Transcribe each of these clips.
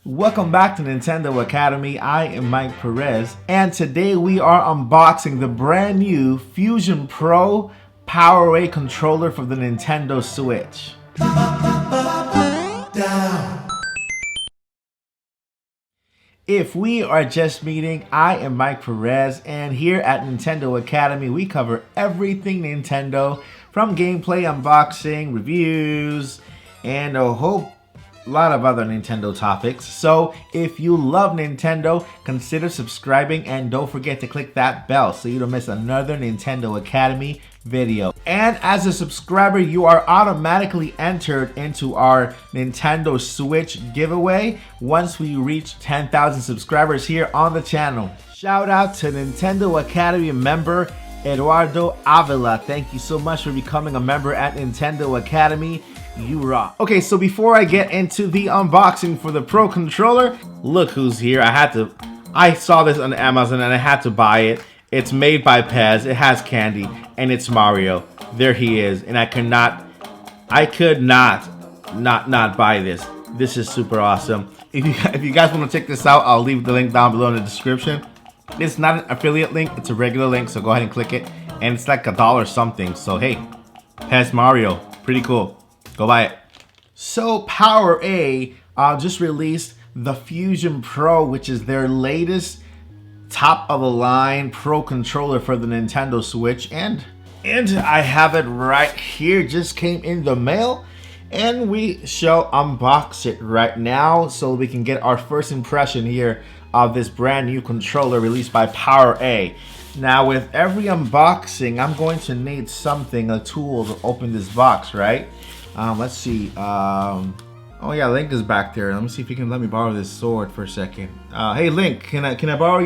Welcome back to Nintendo Academy. I am Mike Perez, and today we are unboxing the brand new Fusion Pro PowerA controller for the Nintendo Switch. If we are just meeting, I am Mike Perez, and here at Nintendo Academy we cover everything Nintendo, from gameplay, unboxing, reviews, and a whole lot of other Nintendo topics. So if you love Nintendo, consider subscribing and don't forget to click that bell so you don't miss another Nintendo Academy video. And as a subscriber, you are automatically entered into our Nintendo Switch giveaway once we reach 10,000 subscribers here on the channel. Shout out to Nintendo Academy member Eduardo Avila. Thank you so much for becoming a member at Nintendo Academy. You rock. Okay, so before I get into the unboxing for the Pro controller, look who's here. I saw this on Amazon and I had to buy it. It's made by Pez, it has candy, and it's Mario. There he is, and I could not buy this. This is super awesome. If you guys want to check this out, I'll leave the link down below in the description. It's not an affiliate link, it's a regular link, so go ahead and click it. And it's like $1 something, so hey, Pez Mario, pretty cool. Go buy it. So PowerA just released the Fusion Pro, which is their latest top of the line Pro controller for the Nintendo Switch, and I have it right here. Just came in the mail, and we shall unbox it right now so we can get our first impression here of this brand new controller released by PowerA. Now, with every unboxing, I'm going to need something, a tool to open this box, right? Let's see. Oh yeah, Link is back there. Let me see if you can let me borrow this sword for a second. Hey Link, can I borrow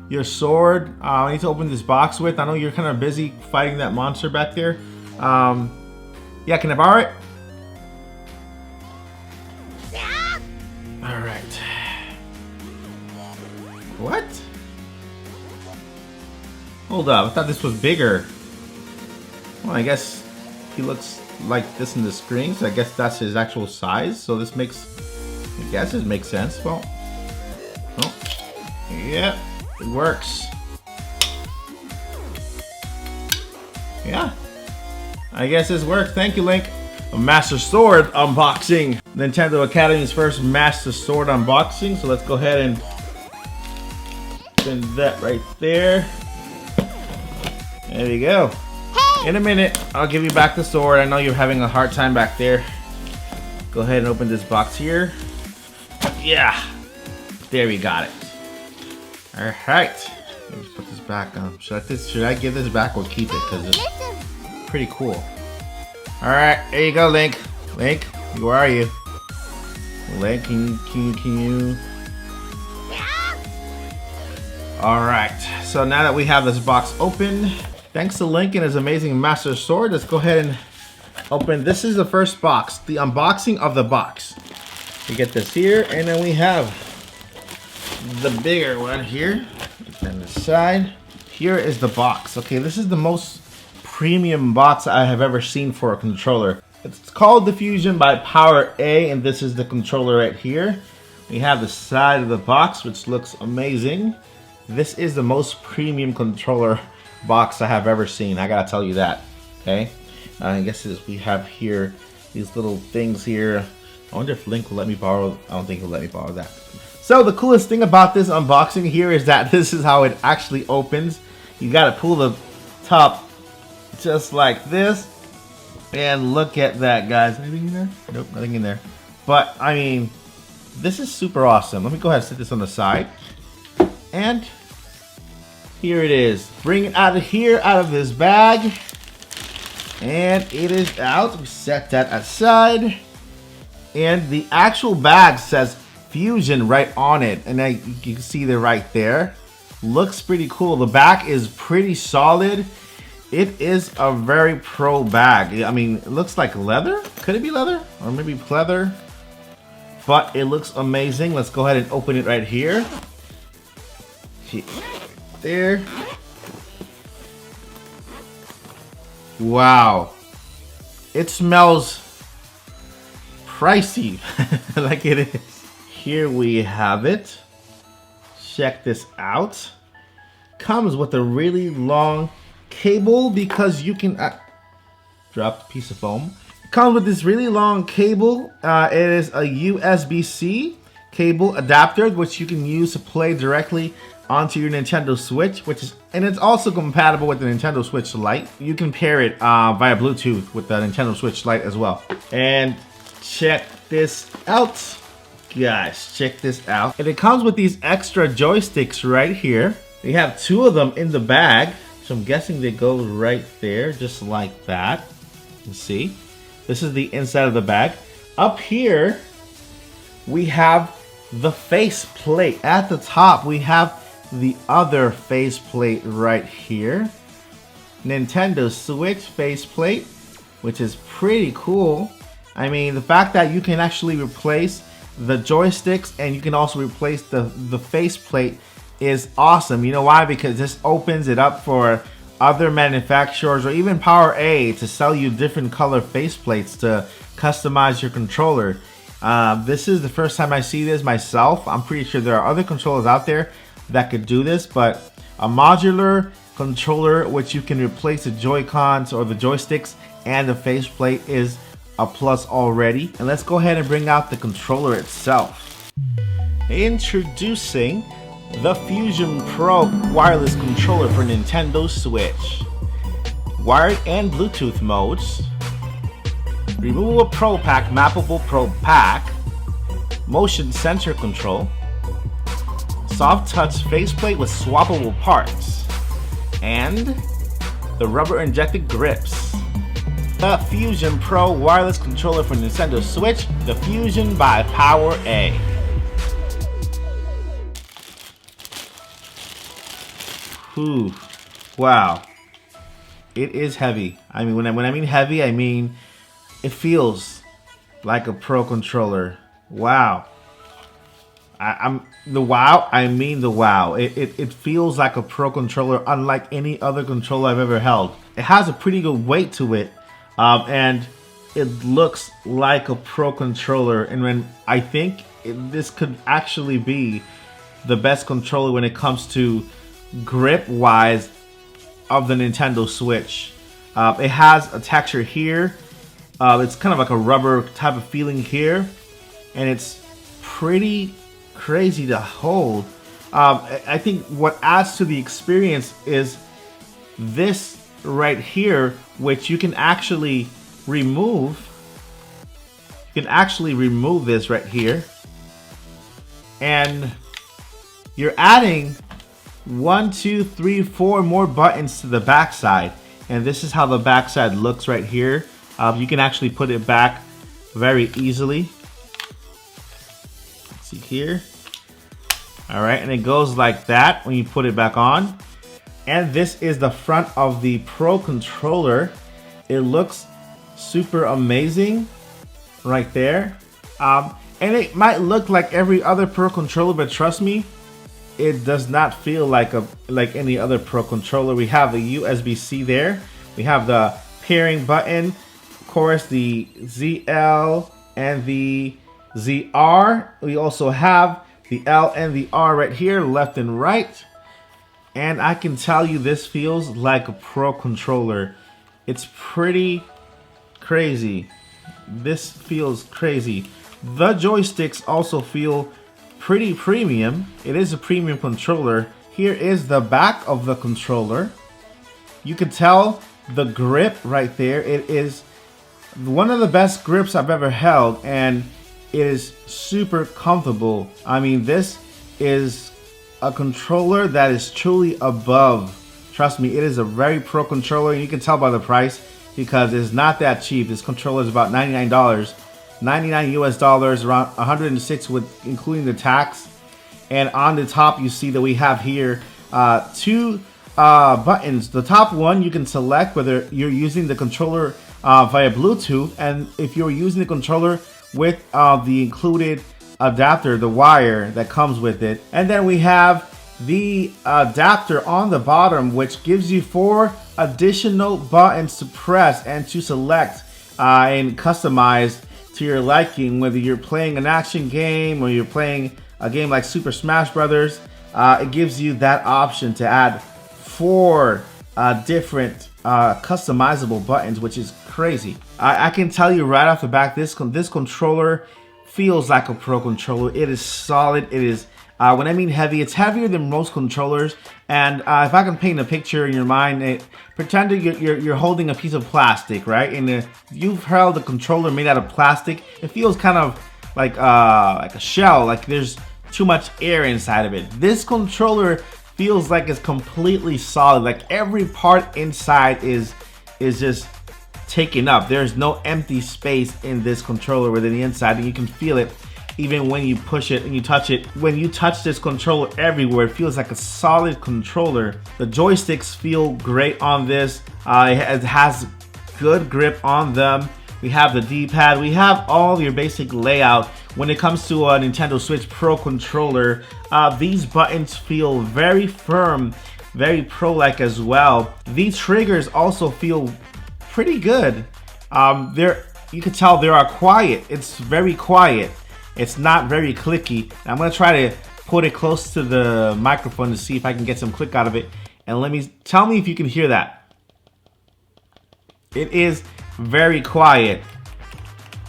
your sword? I need to open this box with. I know you're kind of busy fighting that monster back there. Yeah, can I borrow it? Yeah. All right. What? Hold up, I thought this was bigger. Well, I guess he looks like this in the screen, so I guess that's his actual size. So this makes, I guess it makes sense. Well, oh, yeah, it works. Yeah, I guess this worked. Thank you, Link. A Master Sword unboxing. Nintendo Academy's first Master Sword unboxing. So let's go ahead and send that right there. There we go. In a minute, I'll give you back the sword. I know you're having a hard time back there. Go ahead and open this box here. Yeah, there we got it. All right, let me put this back on. Should I give this back or keep it? Because it's pretty cool. All right, there you go, Link. Link, where are you? Link, can you? All right, so now that we have this box open, thanks to Link and his amazing Master Sword, let's go ahead and open. This is the first box, the unboxing of the box. We get this here, and then we have the bigger one here. And the side. Here is the box. Okay, this is the most premium box I have ever seen for a controller. It's called the Fusion by PowerA, and this is the controller right here. We have the side of the box, which looks amazing. This is the most premium controller box I have ever seen. I gotta tell you that. Okay, I guess we have here these little things here. I wonder if Link will let me borrow. I don't think he'll let me borrow that. So the coolest thing about this unboxing here is that this is how it actually opens. You gotta pull the top just like this, and look at that, guys. Anything in there? Nope, nothing in there. But I mean, this is super awesome. Let me go ahead and set this on the side. And here it is. Bring it out of here, out of this bag. And it is out. We set that aside. And the actual bag says Fusion right on it. And you can see it right there. Looks pretty cool. The back is pretty solid. It is a very pro bag. I mean, it looks like leather. Could it be leather? Or maybe pleather? But it looks amazing. Let's go ahead and open it right here. There. Wow. It smells pricey like it is. here we have it. Check this out. Comes with a really long cable because you can drop a piece of foam. Comes with this really long cable. It is a USB-C cable adapter, which you can use to play directly onto your Nintendo Switch, and it's also compatible with the Nintendo Switch Lite. You can pair it via Bluetooth with the Nintendo Switch Lite as well. And check this out, guys. Check this out. And it comes with these extra joysticks right here. We have 2 of them in the bag, so I'm guessing they go right there, just like that. You see, this is the inside of the bag. Up here, we have the face plate. At the top, we have the other face plate right here. Nintendo Switch face plate, which is pretty cool. I mean, the fact that you can actually replace the joysticks and you can also replace the face plate is awesome. You know why? Because this opens it up for other manufacturers or even PowerA to sell you different color faceplates to customize your controller. This is the first time I see this myself. I'm pretty sure there are other controllers out there that could do this, but a modular controller which you can replace the Joy-Cons or the joysticks and the faceplate is a plus already. And let's go ahead and bring out the controller itself. Introducing the Fusion Pro wireless controller for Nintendo Switch. Wired and Bluetooth modes. Removable Pro Pack, Mappable Pro Pack. Motion sensor control. Soft touch faceplate with swappable parts. And the rubber injected grips. The Fusion Pro wireless controller for Nintendo Switch. The Fusion by PowerA. Ooh, wow. It is heavy. I mean, when I mean heavy, I mean it feels like a pro controller. Wow. I mean the wow. It feels like a pro controller, unlike any other controller I've ever held. It has a pretty good weight to it, and it looks like a pro controller. And when I think this could actually be the best controller when it comes to grip wise of the Nintendo Switch. It has a texture here. It's kind of like a rubber type of feeling here, and it's pretty crazy to hold. I think what adds to the experience is this right here, which you can actually remove. You can actually remove this right here, and you're adding 1, 2, 3, 4 more buttons to the backside, and this is how the backside looks right here. You can actually put it back very easily. Let's see here. All right, and it goes like that when you put it back on. And this is the front of the Pro controller. It looks super amazing right there. And it might look like every other Pro controller, but trust me, it does not feel like any other Pro controller. We have the USB-C there. We have the pairing button, of course, the ZL and the ZR. We also have the L and the R right here, left and right. And I can tell you this feels like a Pro controller. It's pretty crazy. This feels crazy. The joysticks also feel pretty premium. It is a premium controller. Here is the back of the controller. You can tell the grip right there. It is one of the best grips I've ever held, and it is super comfortable. I mean, this is a controller that is truly above. Trust me, it is a very pro controller, and you can tell by the price because it's not that cheap. This controller is about $99. 99 US dollars, around 106 with including the tax. And on the top you see that we have here 2 buttons. The top one you can select whether you're using the controller via Bluetooth, and if you're using the controller with the included adapter, the wire that comes with it. And then we have the adapter on the bottom, which gives you 4 additional buttons to press and to select and customize to your liking, whether you're playing an action game or you're playing a game like Super Smash Brothers. It gives you that option to add 4 different customizable buttons, which is crazy. I can tell you right off the bat, this controller feels like a pro controller. It is solid. It is, when I mean heavy, it's heavier than most controllers. And if I can paint a picture in your mind, pretend you're holding a piece of plastic, right? And you've held a controller made out of plastic. It feels kind of like a shell, like there's too much air inside of it. This controller feels like it's completely solid. Like every part inside is just taken up. There's no empty space in this controller within the inside, and you can feel it even when you push it and you touch it. When you touch this controller everywhere, it feels like a solid controller. The joysticks feel great on this. It has good grip on them. We have the D-pad. We have all your basic layout. When it comes to a Nintendo Switch Pro controller, these buttons feel very firm, very pro-like as well. These triggers also feel pretty good. You can tell they are quiet. It's very quiet. It's not very clicky. I'm gonna try to put it close to the microphone to see if I can get some click out of it. And tell me if you can hear that. It is very quiet,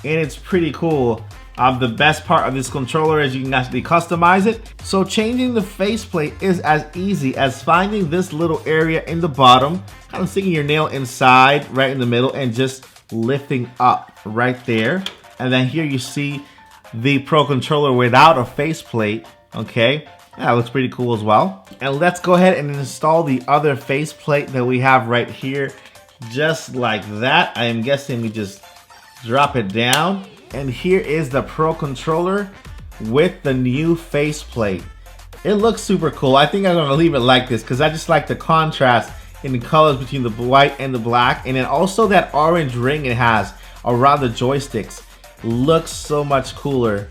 and it's pretty cool. The best part of this controller is you can actually customize it. So changing the faceplate is as easy as finding this little area in the bottom, kind of sticking your nail inside right in the middle and just lifting up right there. And then here you see the Pro controller without a faceplate. Okay, that looks pretty cool as well. And let's go ahead and install the other faceplate that we have right here, just like that. I am guessing we just drop it down. And here is the Pro controller with the new faceplate. It looks super cool. I think I'm gonna leave it like this because I just like the contrast in the colors between the white and the black. And then also that orange ring it has around the joysticks looks so much cooler.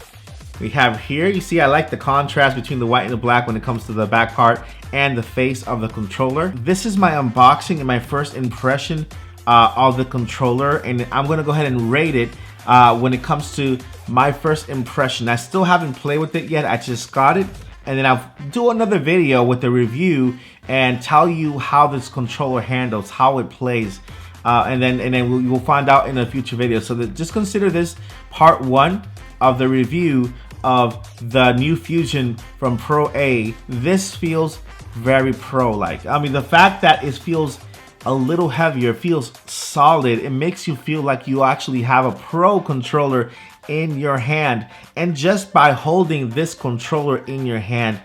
We have here, you see I like the contrast between the white and the black when it comes to the back part and the face of the controller. This is my unboxing and my first impression of the controller, and I'm gonna go ahead and rate it when it comes to my first impression. I still haven't played with it yet. I just got it, and then I'll do another video with the review and tell you how this controller handles, how it plays, and then we'll find out in a future video. So just consider this part 1 of the review of the new Fusion from Pro A. This feels very pro-like. I mean, the fact that it feels a little heavier, feels solid, it makes you feel like you actually have a Pro controller in your hand. And just by holding this controller in your hand,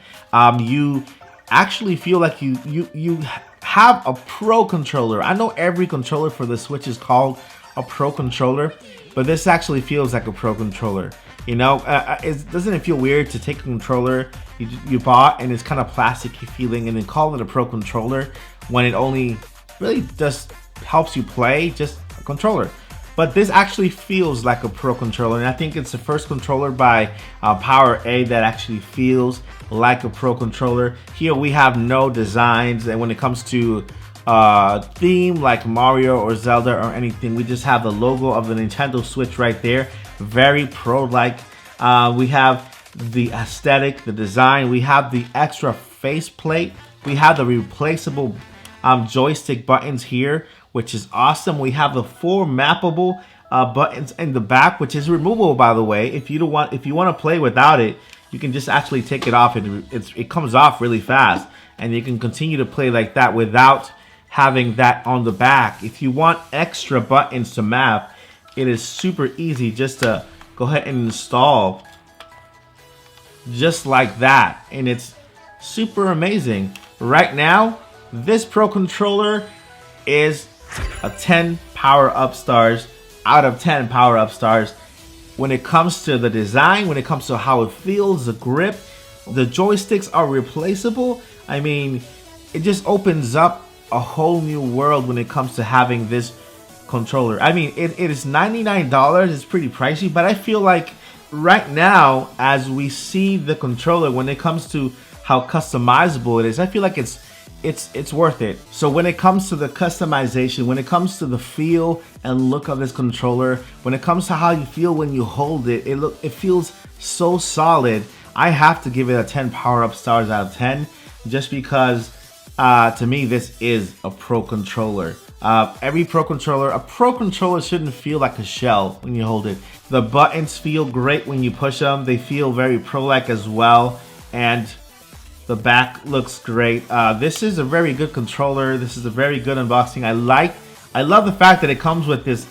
you actually feel like you have a Pro controller. I know every controller for the Switch is called a Pro controller, but this actually feels like a Pro controller. You know, doesn't it feel weird to take a controller you bought and it's kind of plasticky feeling and then call it a Pro controller when it only really just helps you play, just a controller? But this actually feels like a Pro controller, and I think it's the first controller by Power A that actually feels like a Pro controller. Here we have no designs, and when it comes to theme like Mario or Zelda or anything, we just have the logo of the Nintendo Switch right there. Very pro-like. We have the aesthetic, the design. We have the extra faceplate. We have the replaceable joystick buttons here, which is awesome. We have the 4 mappable buttons in the back, which is removable, by the way. If you want to play without it, you can just actually take it off. It comes off really fast, and you can continue to play like that without having that on the back. If you want extra buttons to map, it is super easy just to go ahead and install just like that, and it's super amazing. Right now, this Pro controller is a 10 power-up stars out of 10 power-up stars. When it comes to the design, when it comes to how it feels, the grip, the joysticks are replaceable. I mean, it just opens up a whole new world when it comes to having this controller. I mean, it is $99. It's pretty pricey, but I feel like right now, as we see the controller, when it comes to how customizable it is, I feel like it's it's worth it. So when it comes to the customization, when it comes to the feel and look of this controller, when it comes to how you feel when you hold it, it feels so solid. I have to give it a 10 power-up stars out of 10, just because to me this is a pro controller. A pro controller shouldn't feel like a shell when you hold it. The buttons feel great when you push them. They feel very pro-like as well, and the back looks great. This is a very good controller. This is a very good unboxing. I love the fact that it comes with this,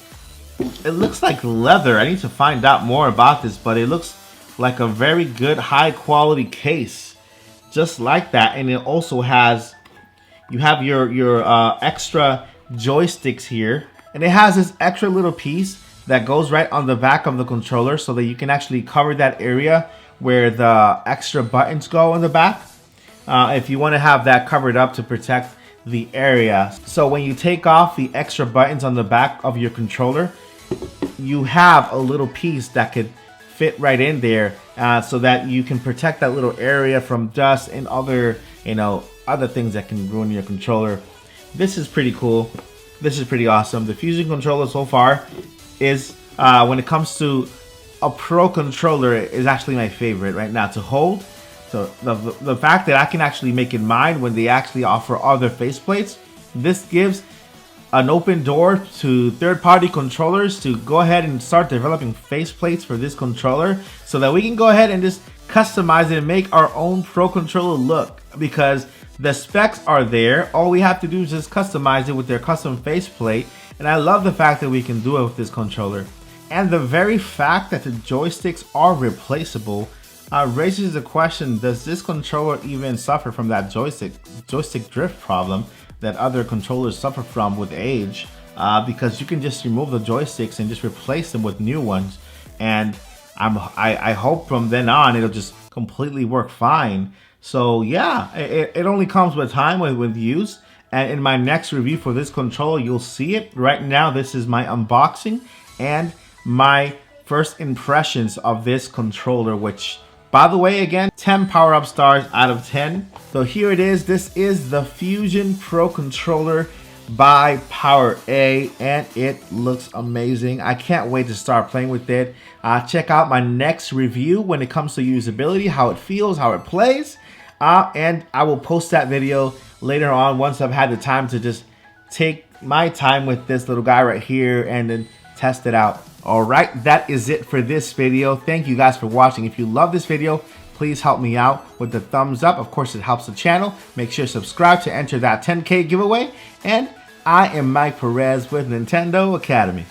it looks like leather. I need to find out more about this, but it looks like a very good high quality case, just like that. And it also has, you have your extra joysticks here, and it has this extra little piece that goes right on the back of the controller, so that you can actually cover that area where the extra buttons go in the back, if you want to have that covered up to protect the area. So when you take off the extra buttons on the back of your controller, you have a little piece that could fit right in there, so that you can protect that little area from dust and other, other things that can ruin your controller. This is pretty cool. This is pretty awesome. The Fusion controller so far is, when it comes to a pro controller, is actually my favorite right now to hold. So the fact that I can actually make it mine when they actually offer other faceplates, this gives an open door to third-party controllers to go ahead and start developing faceplates for this controller, so that we can go ahead and just customize it and make our own pro controller look, because the specs are there. All we have to do is just customize it with their custom faceplate, and I love the fact that we can do it with this controller. And the very fact that the joysticks are replaceable raises the question, does this controller even suffer from that joystick drift problem that other controllers suffer from with age? Because you can just remove the joysticks and just replace them with new ones, and I hope from then on it'll just completely work fine. So yeah, it only comes with time, with use, and in my next review for this controller you'll see it. Right now this is my unboxing and my first impressions of this controller, which, by the way, again, 10 power-up stars out of 10. So here it is. This is the Fusion Pro Controller by PowerA, and it looks amazing. I can't wait to start playing with it. Check out my next review when it comes to usability, how it feels, how it plays, and I will post that video later on once I've had the time to just take my time with this little guy right here and then test it out. Alright, that is it for this video. Thank you guys for watching. If you love this video, please help me out with the thumbs up. Of course, it helps the channel. Make sure to subscribe to enter that 10K giveaway. And I am Mike Perez with NESAcademy.